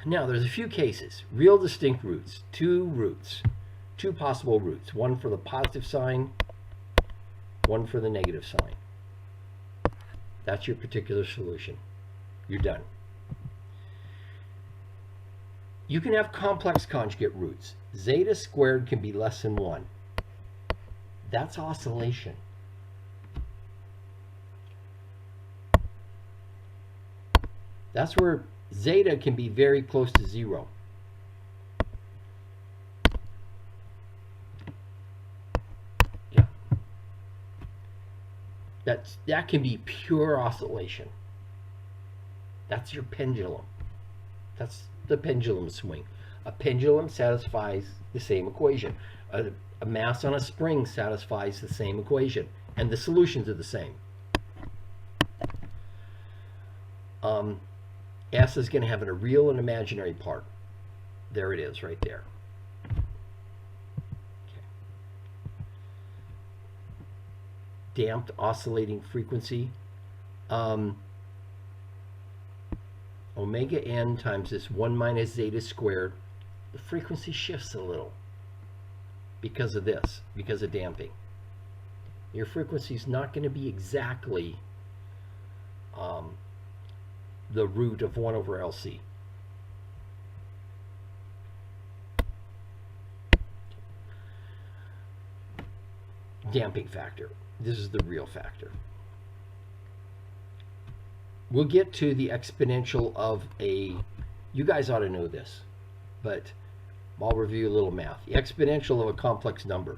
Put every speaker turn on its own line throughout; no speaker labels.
Now, there's a few cases. Real distinct roots. Two possible roots. One for the positive sign, one for the negative sign. That's your particular solution. You're done. You can have complex conjugate roots. Zeta squared can be less than 1. That's oscillation. That's where zeta can be very close to 0. Yeah. That can be pure oscillation. That's your pendulum. That's the pendulum swing. A pendulum satisfies the same equation. A mass on a spring satisfies the same equation, and the solutions are the same. S is going to have a real and imaginary part. There it is, right there. Okay. Damped oscillating frequency. Omega n times this 1 minus zeta squared, the frequency shifts a little because of this, because of damping. Your frequency is not going to be exactly the root of 1 over LC. Damping factor. This is the real factor. We'll get to the exponential of a, you guys ought to know this, but I'll review a little math. The exponential of a complex number.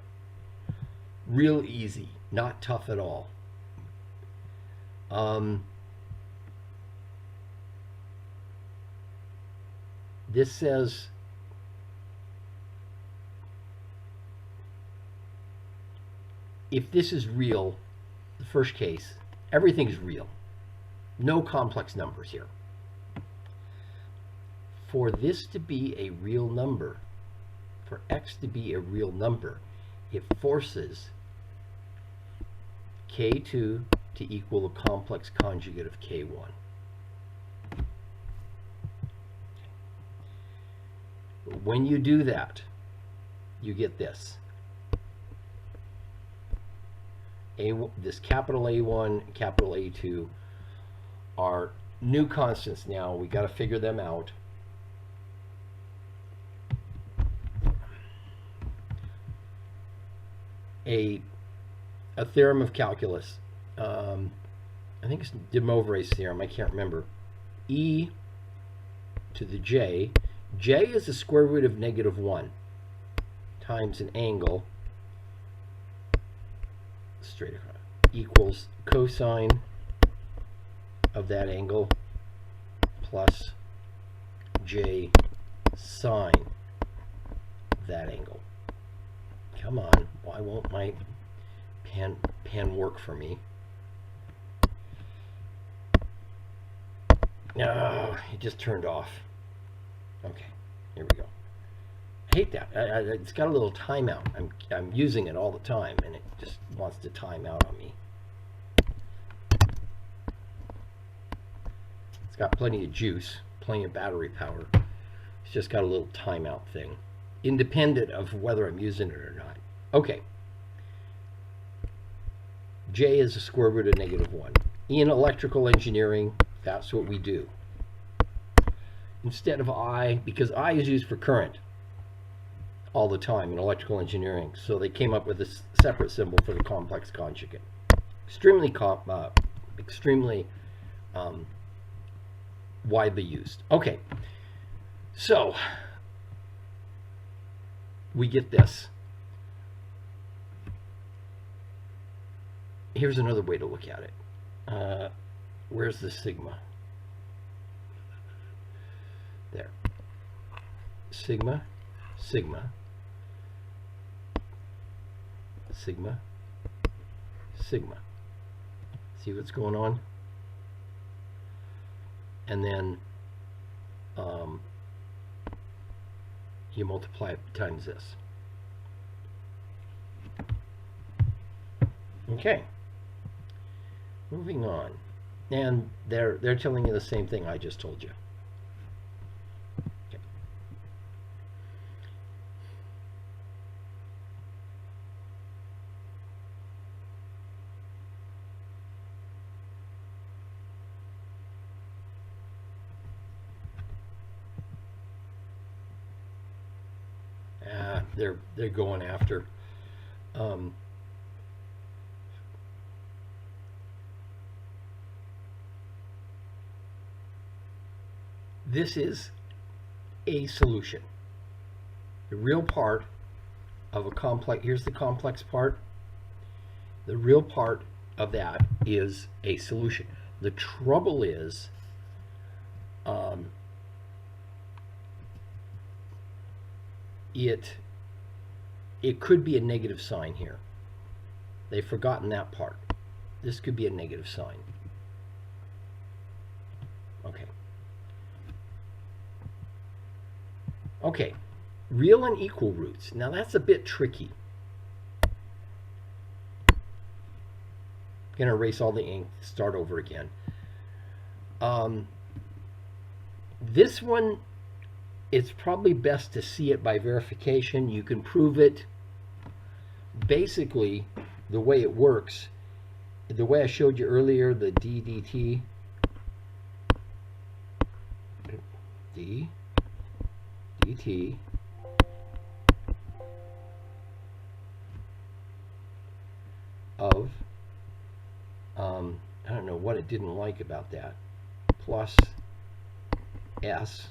Real easy, not tough at all. This says if this is real, the first case, everything's real. No complex numbers here. For this to be a real number, for x to be a real number, it forces k2 to equal the complex conjugate of k1. When you do that, you get this. This capital A1, capital A2 are new constants now. We got to figure them out. A theorem of calculus. I think it's de Moivre's theorem. I can't remember. E to the j. J is the square root of -1 times an angle straight across equals cosine of that angle plus j sine of that angle. Come on, why won't my pen work for me? No, it just turned off. Okay, here we go. I hate that. It's got a little timeout. I'm using it all the time, and it just wants to time out on me. It's got plenty of juice, plenty of battery power. It's just got a little timeout thing, independent of whether I'm using it or not. Okay. J is the square root of -1. In electrical engineering, that's what we do. Instead of I, because I is used for current all the time in electrical engineering, so they came up with a separate symbol for the complex conjugate. Extremely widely used. Okay, so we get this. Here's another way to look at it. Where's the sigma? There. Sigma, sigma, sigma, sigma. See what's going on? And then you multiply it times this. Okay. Moving on. And they're telling you the same thing I just told you. they're going after. This is a solution. The real part of a complex, here's the complex part. The real part of that is a solution. The trouble is, it could be a negative sign here. They've forgotten that part. This could be a negative sign. Okay. Okay, real and equal roots. Now that's a bit tricky. I'm gonna erase all the ink, start over again. This one, it's probably best to see it by verification. You can prove it. Basically, the way it works, the way I showed you earlier, the DDT, DT of, I don't know what it didn't like about that, plus S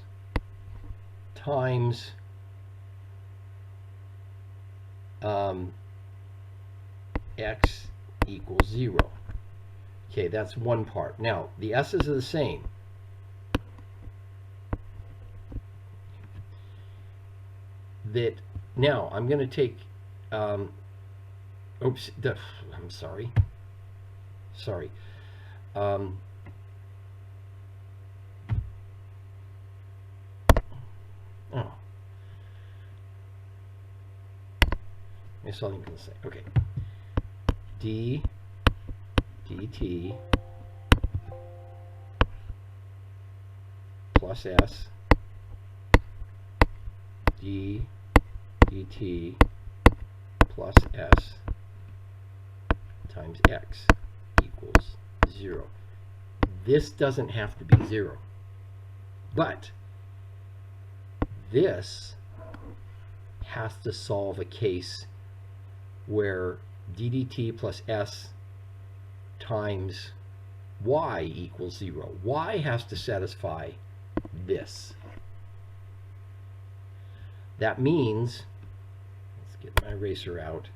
times X equals 0. Okay, that's one part. Now, the S's are the same. That now I'm going to take oops, I'm sorry. Oh, that's all I'm going to say. Okay, dt plus S dt plus S times X equals 0. This doesn't have to be 0, but this has to solve a case where ddt plus S times Y equals 0. Y has to satisfy this. That means, let's get my eraser out.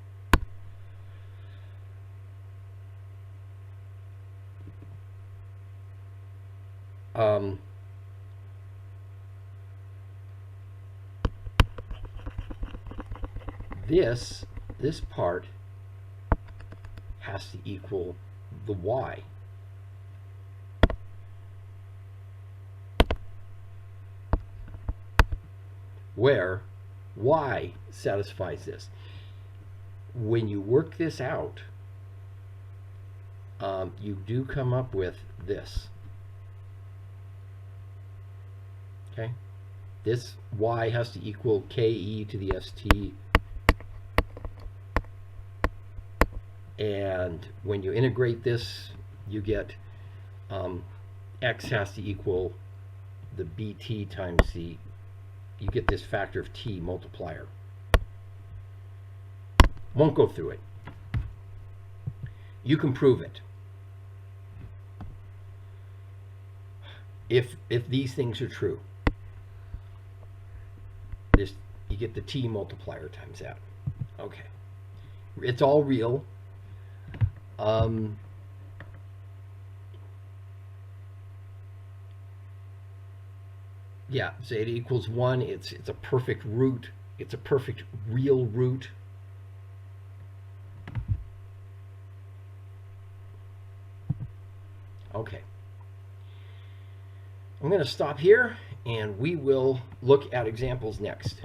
This part has to equal the Y. Where Y satisfies this. When you work this out, you do come up with this. Okay? This Y has to equal KE to the ST. And when you integrate this, you get X has to equal the BT times the, you get this factor of T multiplier. Won't go through it. You can prove it. If these things are true. This, you get the T multiplier times that. Okay. It's all real. Yeah, zeta equals 1. It's a perfect root. It's a perfect real root. Okay. I'm going to stop here, and we will look at examples next.